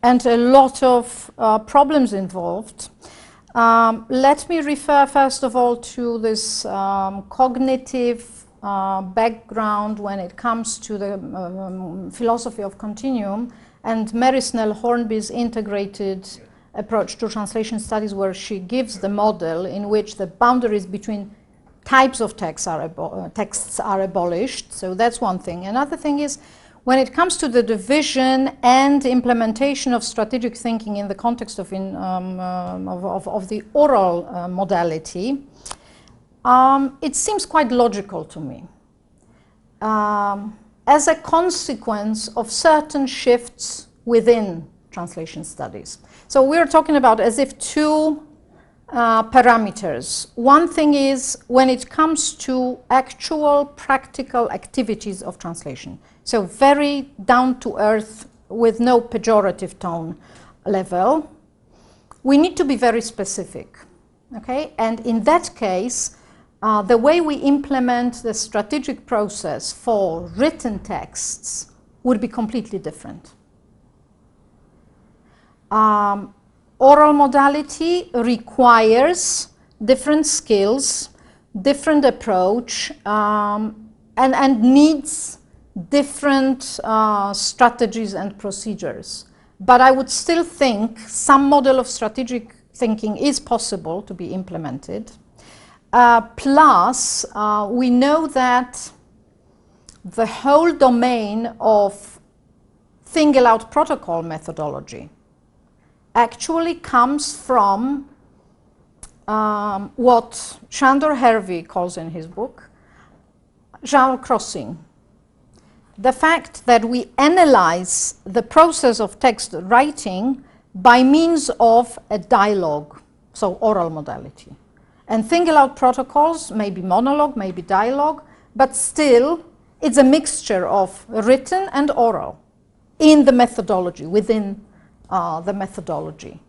and a lot of problems involved. Let me refer first of all to this cognitive background when it comes to the philosophy of continuum and Mary Snell Hornby's integrated approach to translation studies, where she gives the model in which the boundaries between types of texts are abolished. So that's one thing. Another thing is, when it comes to the division and implementation of strategic thinking in the context of the oral modality, it seems quite logical to me. As a consequence of certain shifts within translation studies. So we're talking about as if two parameters. One thing is when it comes to actual practical activities of translation. So very down to earth with no pejorative tone level. We need to be very specific, okay? And in that case, the way we implement the strategic process for written texts would be completely different. Oral modality requires different skills, different approach, and needs different strategies and procedures. But I would still think some model of strategic thinking is possible to be implemented. Plus, we know that the whole domain of think-aloud protocol methodology actually comes from what Shandor Hervey calls in his book genre crossing. The fact that we analyze the process of text writing by means of a dialogue, so oral modality. And think-aloud protocols may be monologue, maybe dialogue, but still it's a mixture of written and oral in the methodology, within the methodology.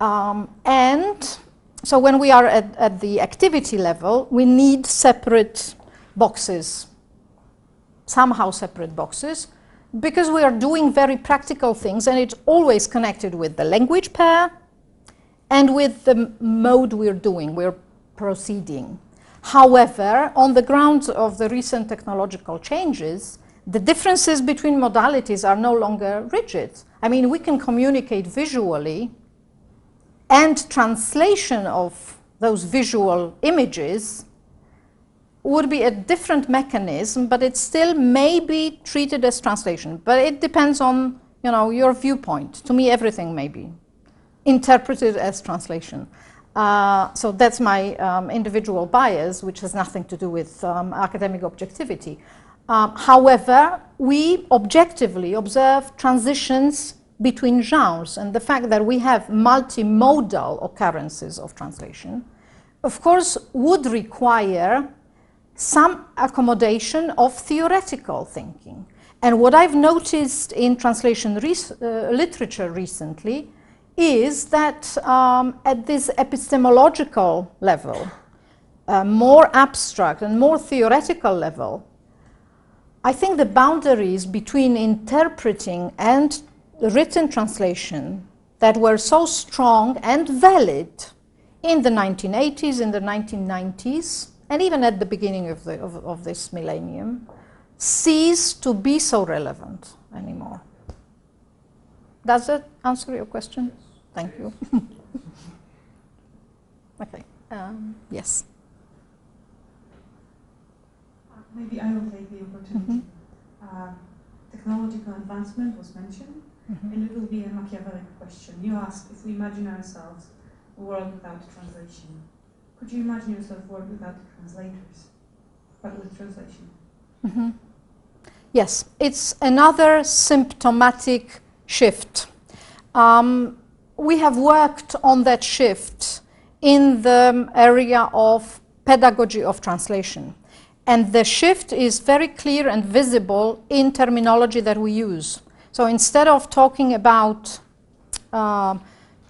And so when we are at the activity level, we need separate boxes, somehow separate boxes, because we are doing very practical things, and it's always connected with the language pair and with the mode we're proceeding. However, on the grounds of the recent technological changes, the differences between modalities are no longer rigid. I mean, we can communicate visually, and translation of those visual images would be a different mechanism, but it still may be treated as translation. But it depends on, you know, your viewpoint. To me, everything may be interpreted as translation. So that's my individual bias, which has nothing to do with academic objectivity. However, we objectively observe transitions between genres, and the fact that we have multimodal occurrences of translation, of course, would require some accommodation of theoretical thinking. And what I've noticed in translation literature recently is that at this epistemological level, more abstract and more theoretical level, I think the boundaries between interpreting and written translation that were so strong and valid in the 1980s, in the 1990s, and even at the beginning of this millennium, cease to be so relevant anymore. Does that answer your question? Thank you. Okay. Yes. Maybe I will take the opportunity. Technological advancement was mentioned, and it will be a Machiavellic question. You asked if we imagine ourselves a world without translation. Could you imagine yourself a world without translators, but with translation? Yes, it's another symptomatic shift. We have worked on that shift in the area of pedagogy of translation. And the shift is very clear and visible in terminology that we use. So instead of talking about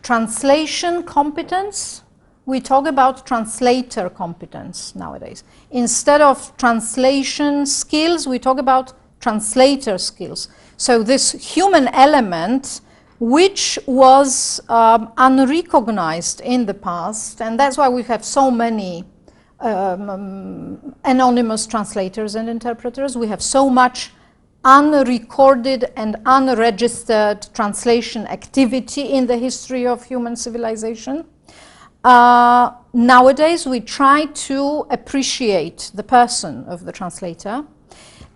translation competence, we talk about translator competence nowadays. Instead of translation skills, we talk about translator skills. So this human element, which was unrecognized in the past, and that's why we have so many anonymous translators and interpreters. We have so much unrecorded and unregistered translation activity in the history of human civilization. Nowadays, we try to appreciate the person of the translator.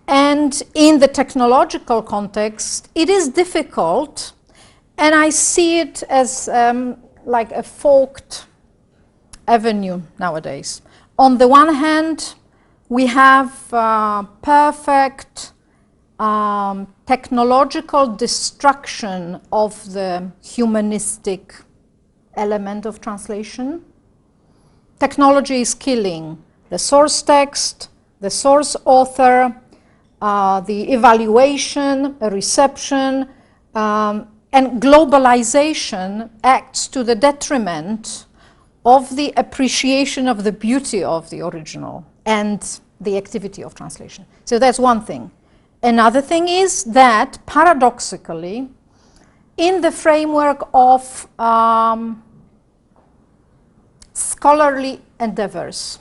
And in the technological context, it is difficult, and I see it as like a forked avenue nowadays. On the one hand, we have perfect technological destruction of the humanistic element of translation. Technology is killing the source text, the source author, the evaluation, reception, and globalization acts to the detriment of the appreciation of the beauty of the original and the activity of translation. So that's one thing. Another thing is that, paradoxically, in the framework of scholarly endeavors,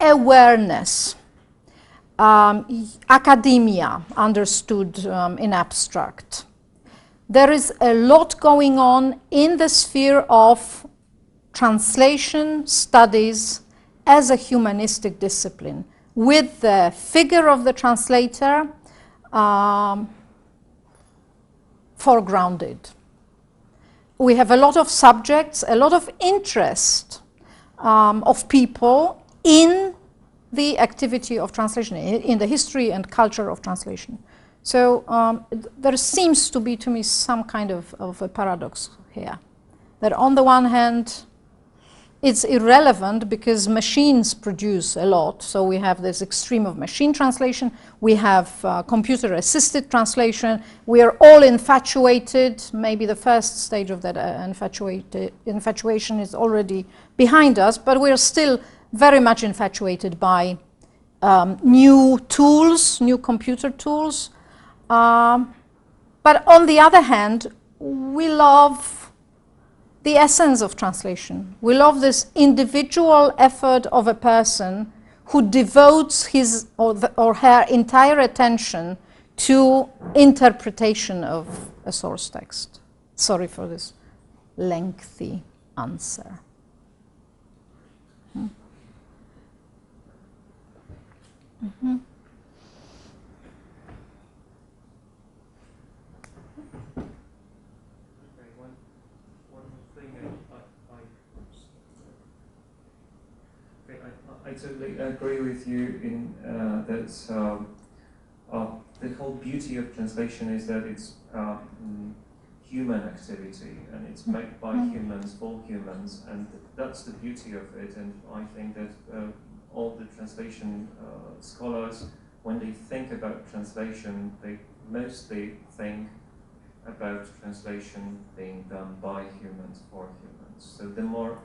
awareness, academia understood in abstract, there is a lot going on in the sphere of translation studies as a humanistic discipline, with the figure of the translator foregrounded. We have a lot of subjects, a lot of interest of people in the activity of translation, in the history and culture of translation. So there seems to be, to me, some kind of a paradox here. That on the one hand, it's irrelevant because machines produce a lot. So we have this extreme of machine translation. We have computer-assisted translation. We are all infatuated. Maybe the first stage of that infatuation is already behind us, but we are still very much infatuated by new tools, new computer tools. But on the other hand, we love the essence of translation. We love this individual effort of a person who devotes his or her entire attention to interpretation of a source text. Sorry for this lengthy answer. Mm-hmm. I totally agree with you in that the whole beauty of translation is that it's human activity and it's made by humans for humans, and that's the beauty of it. And I think that all the translation scholars, when they think about translation, they mostly think about translation being done by humans for humans. So the more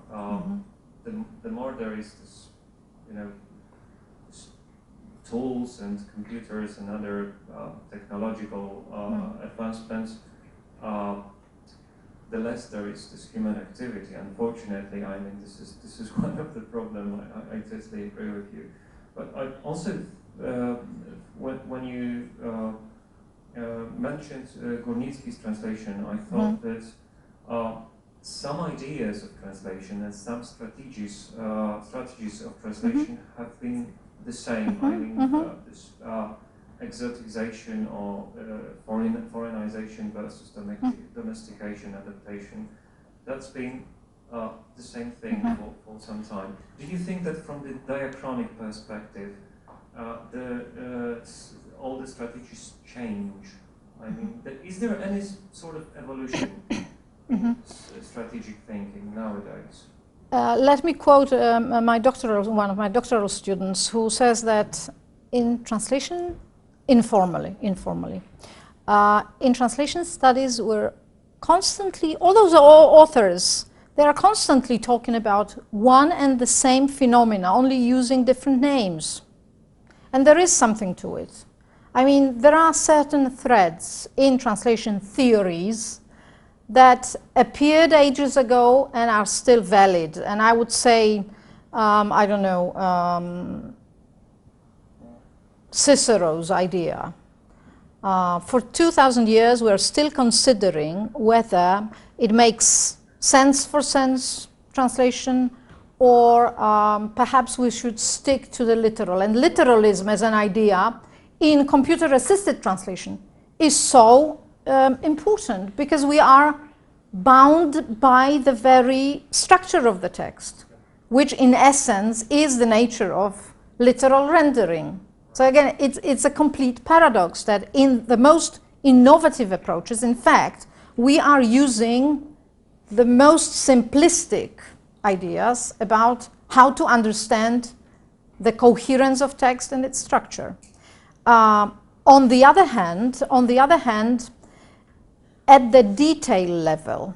the more there is this, tools and computers and other technological advancements, the less there is this human activity. Unfortunately, I mean, this is one of the problems. I totally agree with you. But I also, when you mentioned Górnicki's translation, I thought that some ideas of translation and some strategies of translation have been the same. I mean, this exoticization or foreignization versus domestication, adaptation, that's been the same thing for some time. Do you think that from the diachronic perspective, all the strategies change? I mean, is there any sort of evolution in strategic thinking nowadays? Let me quote one of my doctoral students who says that in translation, informally, in translation studies, we're constantly, all those authors, they are constantly talking about one and the same phenomena, only using different names. And there is something to it. I mean, there are certain threads in translation theories that appeared ages ago and are still valid. And I would say, I don't know, Cicero's idea. For 2,000 years, we're still considering whether it makes sense for sense translation, or perhaps we should stick to the literal. And literalism as an idea in computer-assisted translation is so important because we are bound by the very structure of the text, which in essence is the nature of literal rendering. So again, it's a complete paradox that in the most innovative approaches, in fact, we are using the most simplistic ideas about how to understand the coherence of text and its structure. On the other hand, at the detail level,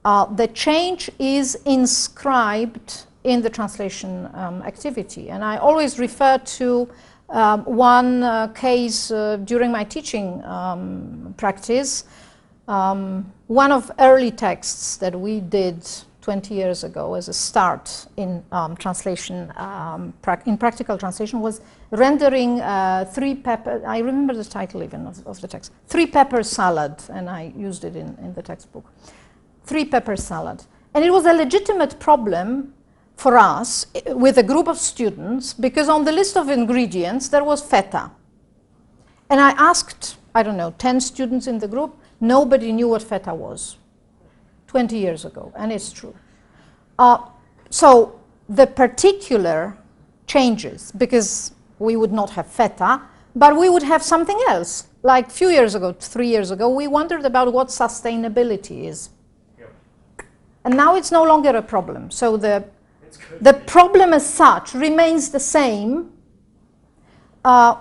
the change is inscribed in the translation activity. And I always refer to one case during my teaching practice, one of early texts that we did 20 years ago as a start in translation, in practical translation, was rendering three pepper, I remember the title even of the text, three pepper salad, and I used it in the textbook. Three pepper salad. And it was a legitimate problem for us with a group of students because on the list of ingredients there was feta. And I asked, I don't know, 10 students in the group, nobody knew what feta was 20 years ago, and it's true. So the particular changes, because we would not have feta, but we would have something else. Like a few years ago, 3 years ago, we wondered about what sustainability is. Yep. And now it's no longer a problem. So the It's good. the problem as such remains the same.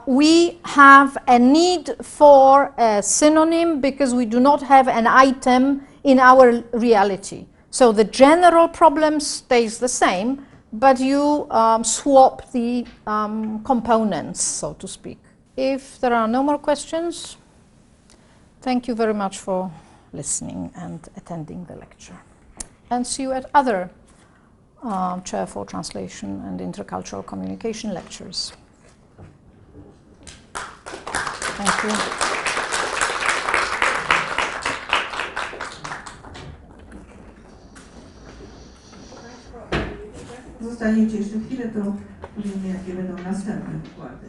We have a need for a synonym because we do not have an item in our reality. So the general problem stays the same, but you swap the components, so to speak. If there are no more questions, thank you very much for listening and attending the lecture. And see you at other Chair for Translation and Intercultural Communication lectures. Thank you. Zostaniecie jeszcze chwilę, to powiemy, jakie będą następne wykłady.